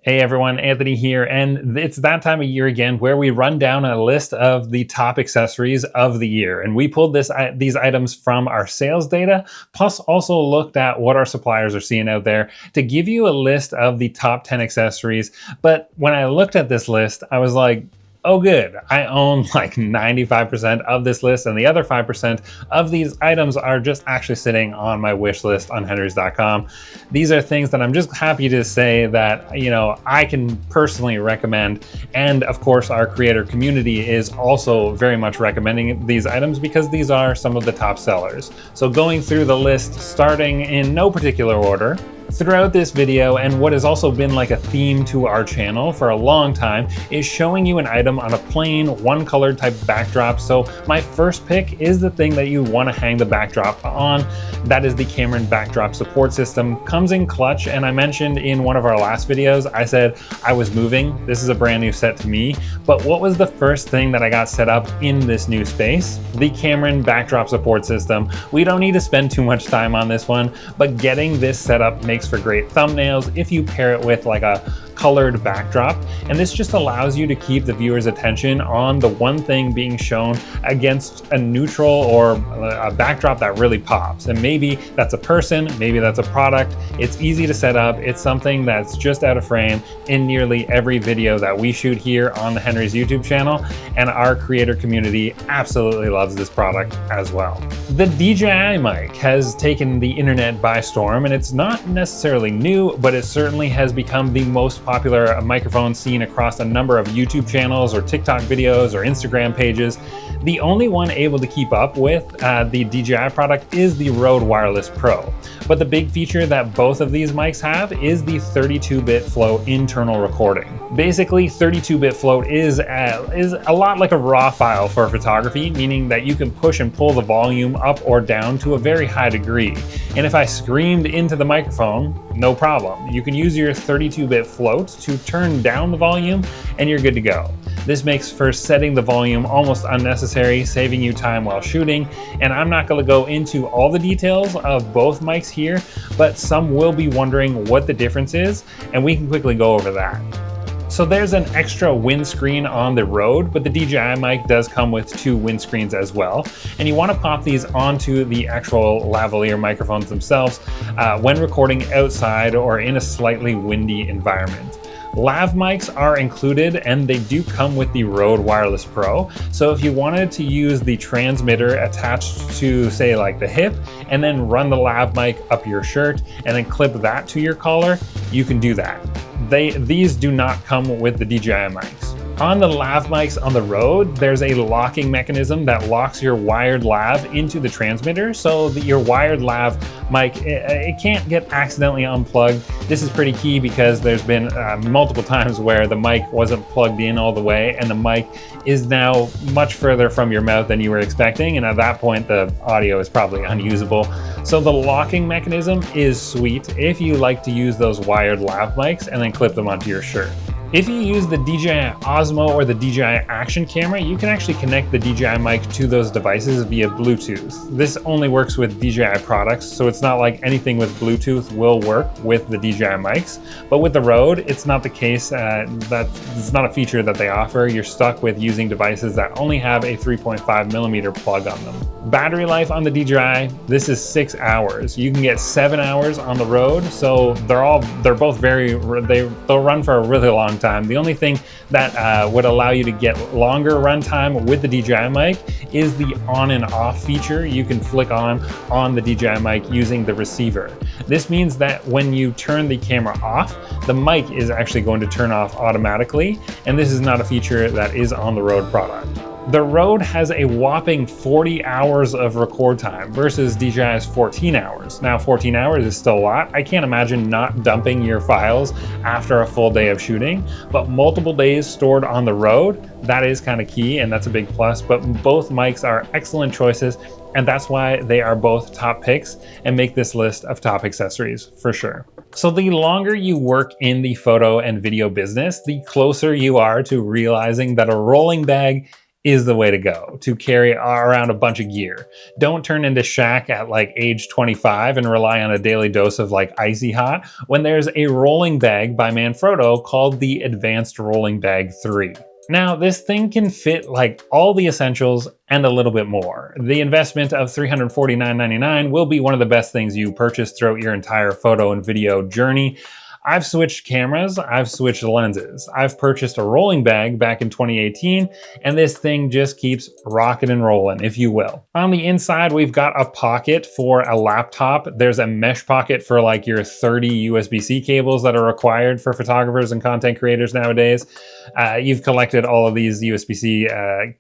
Hey everyone, Anthony here, and it's that time of year again where we run down a list of the top accessories of the year. And we pulled these items from our sales data, plus also looked at what our suppliers are seeing out there to give you a list of the top 10 accessories. But when I looked at this list, I was like, oh good, I own like 95% of this list, and the other 5% of these items are just actually sitting on my wish list on henrys.com. These are things that I'm just happy to say that, I can personally recommend. And of course, our creator community is also very much recommending these items because these are some of the top sellers. So going through the list, starting in no particular order, throughout this video, and what has also been like a theme to our channel for a long time, is showing you an item on a plain one color type backdrop. So my first pick is the thing that you want to hang the backdrop on. That is the Cameron backdrop support system. Comes in clutch, and I mentioned in one of our last videos, I said I was moving. This is a brand new set to me, but what was the first thing that I got set up in this new space? The Cameron backdrop support system. We don't need to spend too much time on this one, but getting this set up makes for great thumbnails if you pair it with like a colored backdrop, and this just allows you to keep the viewer's attention on the one thing being shown against a neutral or a backdrop that really pops. And maybe that's a person, maybe that's a product. It's easy to set up. It's something that's just out of frame in nearly every video that we shoot here on the Henry's YouTube channel, and our creator community absolutely loves this product as well. The DJI mic has taken the internet by storm, and it's not necessarily new, but it certainly has become the most popular microphone seen across a number of YouTube channels or TikTok videos or Instagram pages. The only one able to keep up with the DJI product is the Rode Wireless Pro. But the big feature that both of these mics have is the 32-bit float internal recording. Basically, 32-bit float is a lot like a RAW file for photography, meaning that you can push and pull the volume up or down to a very high degree. And if I screamed into the microphone, no problem. You can use your 32-bit float to turn down the volume and you're good to go. This makes for setting the volume almost unnecessary, saving you time while shooting. And I'm not going to go into all the details of both mics here, but some will be wondering what the difference is, and we can quickly go over that. So there's an extra windscreen on the Rode, but the DJI mic does come with two windscreens as well. And you want to pop these onto the actual lavalier microphones themselves when recording outside or in a slightly windy environment. Lav mics are included, and they do come with the Rode Wireless Pro. So if you wanted to use the transmitter attached to, say, like the hip, and then run the lav mic up your shirt and then clip that to your collar, you can do that. These do not come with the DJI mics. On the lav mics on the Rode, there's a locking mechanism that locks your wired lav into the transmitter, so that your wired lav mic, it can't get accidentally unplugged. This is pretty key because there's been multiple times where the mic wasn't plugged in all the way, and the mic is now much further from your mouth than you were expecting, and at that point the audio is probably unusable. So the locking mechanism is sweet if you like to use those wired lav mics and then clip them onto your shirt. If you use the DJI Osmo or the DJI Action camera, you can actually connect the DJI mic to those devices via Bluetooth. This only works with DJI products, so it's not like anything with Bluetooth will work with the DJI mics. But with the Rode, it's not the case. That's not a feature that they offer. You're stuck with using devices that only have a 3.5mm plug on them. Battery life on the DJI, this is 6 hours. You can get 7 hours on the Rode, so they're both they'll run for a really long time. The only thing that would allow you to get longer runtime with the DJI mic is the on and off feature you can flick on the DJI mic using the receiver. This means that when you turn the camera off, the mic is actually going to turn off automatically, and this is not a feature that is on the Rode product. The Rode has a whopping 40 hours of record time versus DJI's 14 hours. Now 14 hours is still a lot. I can't imagine not dumping your files after a full day of shooting, but multiple days stored on the Rode, that is kind of key, and that's a big plus. But both mics are excellent choices, and that's why they are both top picks and make this list of top accessories for sure. So the longer you work in the photo and video business, the closer you are to realizing that a rolling bag is the way to go to carry around a bunch of gear. Don't turn into Shaq at like age 25 and rely on a daily dose of like icy hot when there's a rolling bag by Manfrotto called the Advanced Rolling Bag 3. Now, this thing can fit like all the essentials and a little bit more. The investment of $349.99 will be one of the best things you purchase throughout your entire photo and video journey. I've switched cameras, I've switched lenses. I've purchased a rolling bag back in 2018, and this thing just keeps rocking and rolling, if you will. On the inside, we've got a pocket for a laptop. There's a mesh pocket for like your 30 USB-C cables that are required for photographers and content creators nowadays. You've collected all of these USB-C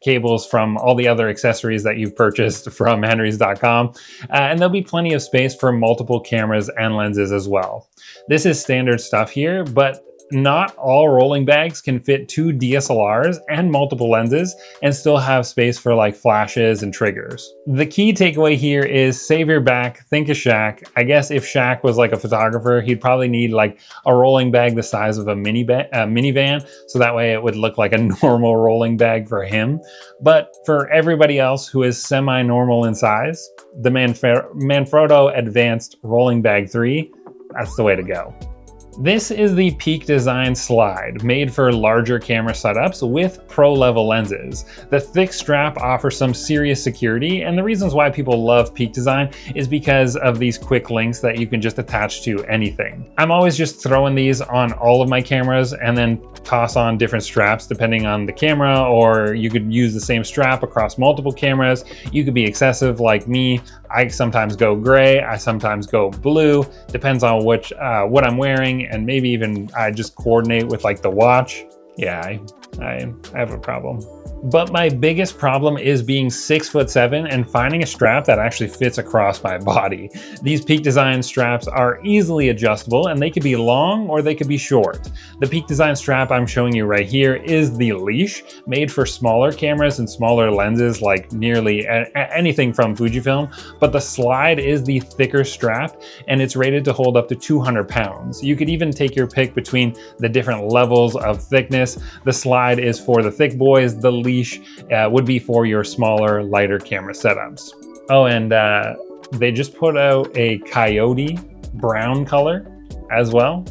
cables from all the other accessories that you've purchased from henrys.com, and there'll be plenty of space for multiple cameras and lenses as well. This is standard stuff here, but not all rolling bags can fit 2 DSLRs and multiple lenses and still have space for like flashes and triggers. The key takeaway here is save your back, think of Shaq. I guess if Shaq was like a photographer, he'd probably need like a rolling bag the size of a minivan, so that way it would look like a normal rolling bag for him. But for everybody else who is semi-normal in size, the Manfrotto Advanced Rolling Bag 3, that's the way to go. This is the Peak Design Slide, made for larger camera setups with pro level lenses. The thick strap offers some serious security, and the reasons why people love Peak Design is because of these quick links that you can just attach to anything. I'm always just throwing these on all of my cameras and then toss on different straps depending on the camera, or you could use the same strap across multiple cameras. You could be excessive like me. I sometimes go gray, I sometimes go blue, depends on what I'm wearing, and maybe even I just coordinate with like the watch. Yeah, I have a problem. But my biggest problem is being 6'7" and finding a strap that actually fits across my body. These Peak Design straps are easily adjustable, and they could be long or they could be short. The Peak Design strap I'm showing you right here is the leash, made for smaller cameras and smaller lenses like nearly anything from Fujifilm, but the slide is the thicker strap and it's rated to hold up to 200 pounds. You could even take your pick between the different levels of thickness. The slide is for the thick boys, the leash would be for your smaller, lighter camera setups. Oh, and they just put out a coyote brown color as well.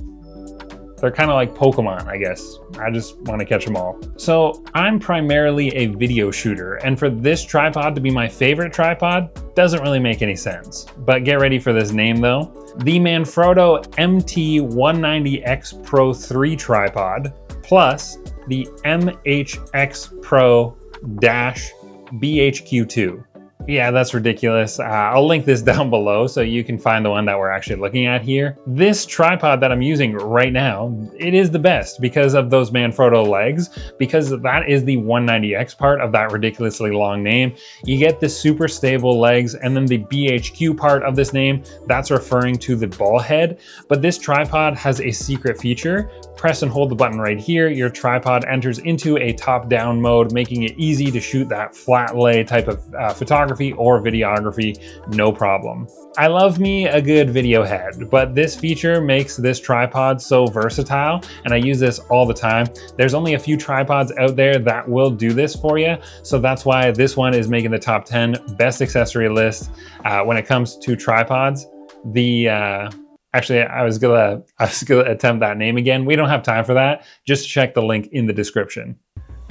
They're kind of like Pokemon, I guess. I just want to catch them all. So I'm primarily a video shooter, and for this tripod to be my favorite tripod doesn't really make any sense. But get ready for this name though. The Manfrotto MT190X Pro 3 tripod plus the MHX Pro BHQ2. Yeah, that's ridiculous. I'll link this down below so you can find the one that we're actually looking at here. This tripod that I'm using right now, it is the best because of those Manfrotto legs, because that is the 190X part of that ridiculously long name. You get the super stable legs, and then the BHQ part of this name, that's referring to the ball head. But this tripod has a secret feature. Press and hold the button right here. Your tripod enters into a top-down mode, making it easy to shoot that flat lay type of photography or videography, no problem. I love me a good video head, but this feature makes this tripod so versatile, and I use this all the time. There's only a few tripods out there that will do this for you, so that's why this one is making the top 10 best accessory list when it comes to tripods. Actually, I was gonna attempt that name again. We don't have time for that. Just check the link in the description.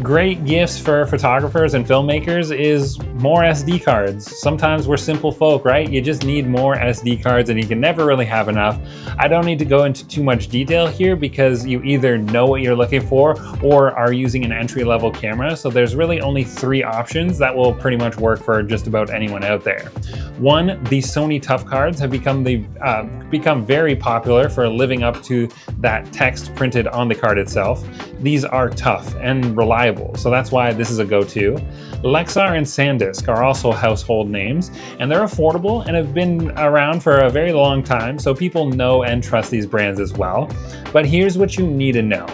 Great gifts for photographers and filmmakers is more SD cards. Sometimes we're simple folk, right? You just need more SD cards and you can never really have enough. I don't need to go into too much detail here because you either know what you're looking for or are using an entry-level camera. So there's really only 3 options that will pretty much work for just about anyone out there. One, the Sony Tough cards have become very popular for living up to that text printed on the card itself. These are tough and reliable, so that's why this is a go-to. Lexar and SanDisk are also household names, and they're affordable and have been around for a very long time, so people know and trust these brands as well. But here's what you need to know.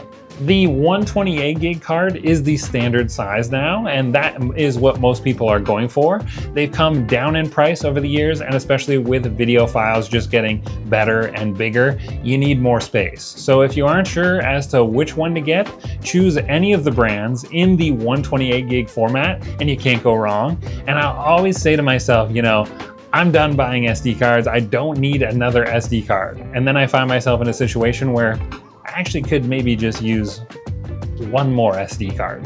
The 128 gig card is the standard size now, and that is what most people are going for. They've come down in price over the years, and especially with video files just getting better and bigger, you need more space. So if you aren't sure as to which one to get, choose any of the brands in the 128 gig format and you can't go wrong. And I'll always say to myself, you know, I'm done buying SD cards. I don't need another SD card. And then I find myself in a situation where I actually could maybe just use one more SD card.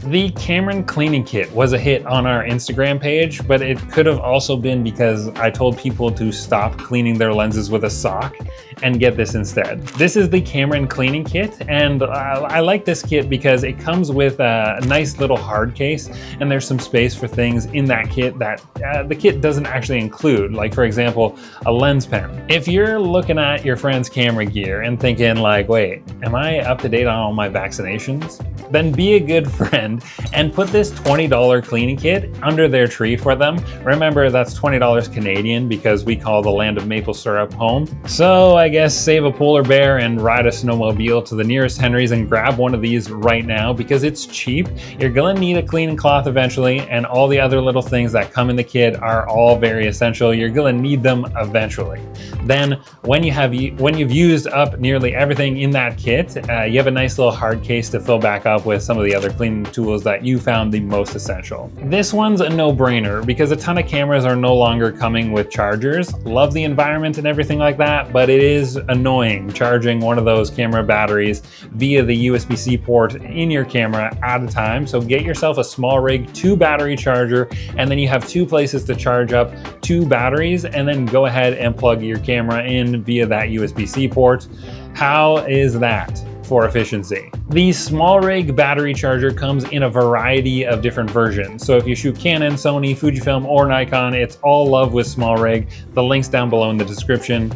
The Cameron cleaning kit was a hit on our Instagram page, but it could have also been because I told people to stop cleaning their lenses with a sock and get this instead. This is the Cameron cleaning kit, and I like this kit because it comes with a nice little hard case, and there's some space for things in that kit that the kit doesn't actually include, like for example, a lens pen. If you're looking at your friend's camera gear and thinking like, wait, am I up to date on all my vaccinations? Then be a good friend and put this $20 cleaning kit under their tree for them. Remember, that's $20 Canadian because we call the land of maple syrup home. So I guess save a polar bear and ride a snowmobile to the nearest Henry's and grab one of these right now because it's cheap. You're gonna need a cleaning cloth eventually, and all the other little things that come in the kit are all very essential. You're gonna need them eventually. Then when you've used up nearly everything in that kit, you have a nice little hard case to fill back up with some of the other cleaning tools that you found the most essential. This one's a no-brainer because a ton of cameras are no longer coming with chargers. Love the environment and everything like that, but it is annoying charging one of those camera batteries via the USB-C port in your camera at a time. So get yourself a SMALLRIG 2 battery charger, and then you have 2 places to charge up 2 batteries, and then go ahead and plug your camera in via that USB-C port. How is that for efficiency? The SMALLRIG battery charger comes in a variety of different versions. So if you shoot Canon, Sony, Fujifilm, or Nikon, it's all love with SMALLRIG. The link's down below in the description.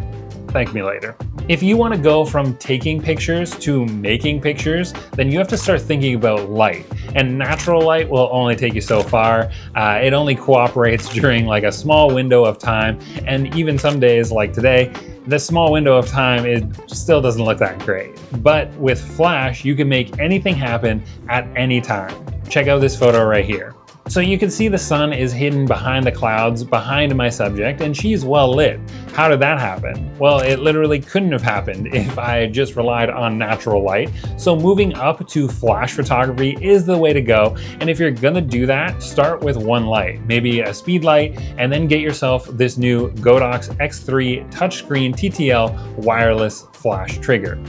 Thank me later. If you want to go from taking pictures to making pictures, then you have to start thinking about light. And natural light will only take you so far. It only cooperates during like a small window of time. And even some days like today, the small window of time, it still doesn't look that great. But with flash, you can make anything happen at any time. Check out this photo right here. So you can see the sun is hidden behind the clouds behind my subject, and she's well lit. How did that happen? Well, it literally couldn't have happened if I just relied on natural light. So moving up to flash photography is the way to go. And if you're gonna do that, start with one light, maybe a speed light, and then get yourself this new GODOX X3 touchscreen TTL wireless flash trigger.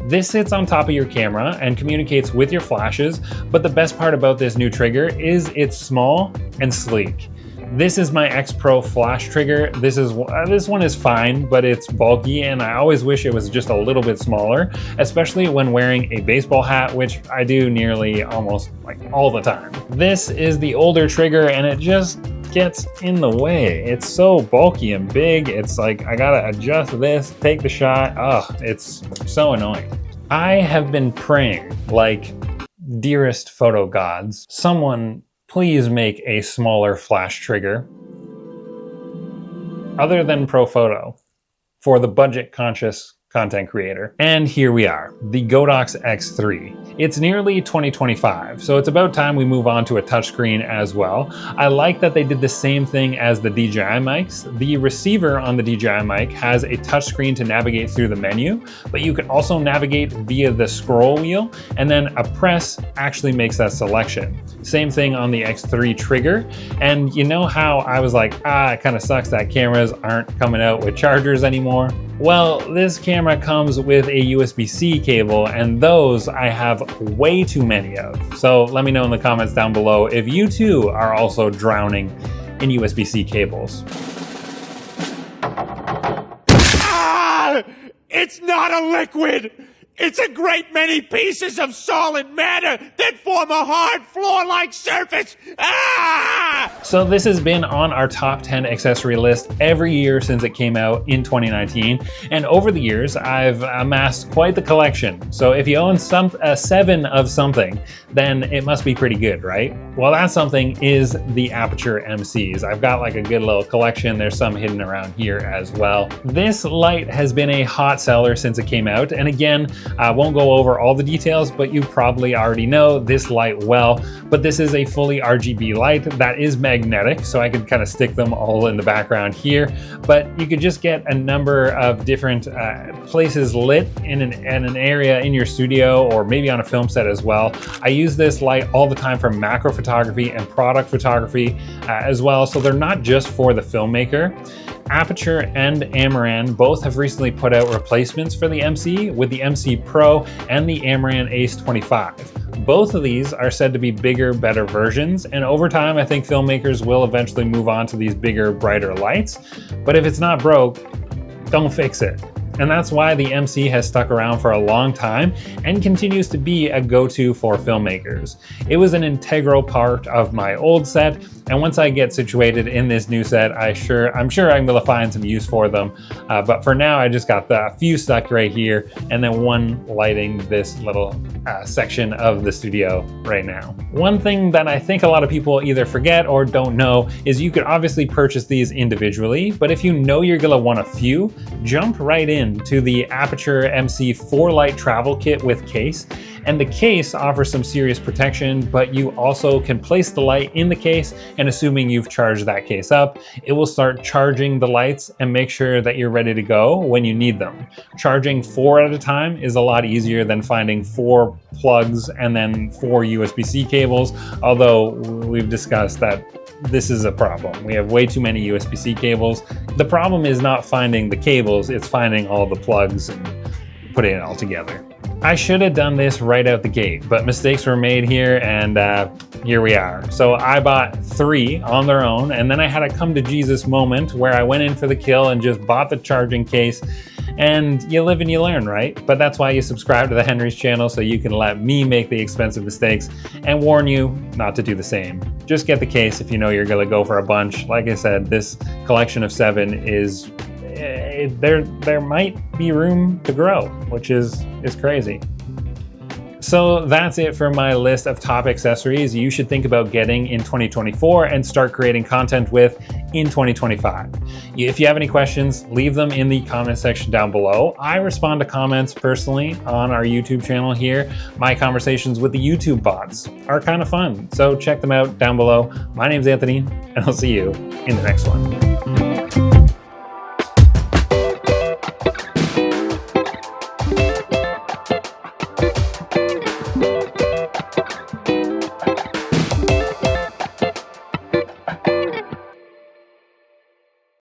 This sits on top of your camera and communicates with your flashes, but the best part about this new trigger is it's small and sleek. This is my X Pro flash trigger. This one is fine, but it's bulky, and I always wish it was just a little bit smaller, especially when wearing a baseball hat, which I do nearly almost like all the time. This is the older trigger, and it just gets in the way. It's so bulky and big. It's like I gotta adjust this, take the shot. Oh, it's so annoying. I have been praying, like, dearest photo gods, someone please make a smaller flash trigger other than ProPhoto for the budget conscious content creator. And here we are, the GODOX X3. It's nearly 2025, so it's about time we move on to a touchscreen as well. I like that they did the same thing as the DJI mics. The receiver on the DJI mic has a touchscreen to navigate through the menu, but you can also navigate via the scroll wheel, and then a press actually makes that selection. Same thing on the X3 trigger. And you know how I was like, it kind of sucks that cameras aren't coming out with chargers anymore? Well, this camera comes with a USB-C cable, and those I have way too many of. So let me know in the comments down below if you too are also drowning in USB-C cables. It's not a liquid! It's a great many pieces of solid matter that form a hard floor-like surface. So this has been on our top 10 accessory list every year since it came out in 2019. And over the years, I've amassed quite the collection. So if you own 7 of something, then it must be pretty good, right? Well, that something is the APUTURE MCs. I've got like a good little collection. There's some hidden around here as well. This light has been a hot seller since it came out. And again, I won't go over all the details, but you probably already know this light well. But this is a fully RGB light that is magnetic, so I could kind of stick them all in the background here. But you could just get a number of different places lit in an area in your studio, or maybe on a film set as well. I use this light all the time for macro photography and product photography as well, so they're not just for the filmmaker. Aputure and Amaran both have recently put out replacements for the MC with the MC Pro and the Amaran Ace 25. Both of these are said to be bigger, better versions, and over time I think filmmakers will eventually move on to these bigger, brighter lights. But if it's not broke, don't fix it. And that's why the MC has stuck around for a long time and continues to be a go-to for filmmakers. It was an integral part of my old set, and once I get situated in this new set, I'm sure I'm gonna find some use for them. But for now, I just got the few stuck right here, and then one lighting this little section of the studio right now. One thing that I think a lot of people either forget or don't know is you could obviously purchase these individually, but if you know you're gonna want a few, jump right in to the Aputure MC 4-light travel kit with case. And the case offers some serious protection, but you also can place the light in the case, and assuming you've charged that case up, it will start charging the lights and make sure that you're ready to go when you need them. Charging 4 at a time is a lot easier than finding 4 plugs and then 4 USB-C cables, although we've discussed that this is a problem. We have way too many USB-C cables. The problem is not finding the cables, it's finding all the plugs and putting it all together. I should have done this right out the gate, but mistakes were made here, and here we are. So I bought 3 on their own, and then I had a come to Jesus moment where I went in for the kill and just bought the charging case. And you live and you learn, right? But that's why you subscribe to the Henry's channel, so you can let me make the expensive mistakes and warn you not to do the same. Just get the case if you know you're gonna go for a bunch. Like I said, this collection of 7 is, there might be room to grow, which is crazy. So that's it for my list of top accessories you should think about getting in 2024 and start creating content with in 2025. If you have any questions, leave them in the comment section down below. I respond to comments personally on our YouTube channel here. My conversations with the YouTube bots are kind of fun, so check them out down below. My name's Anthony, and I'll see you in the next one.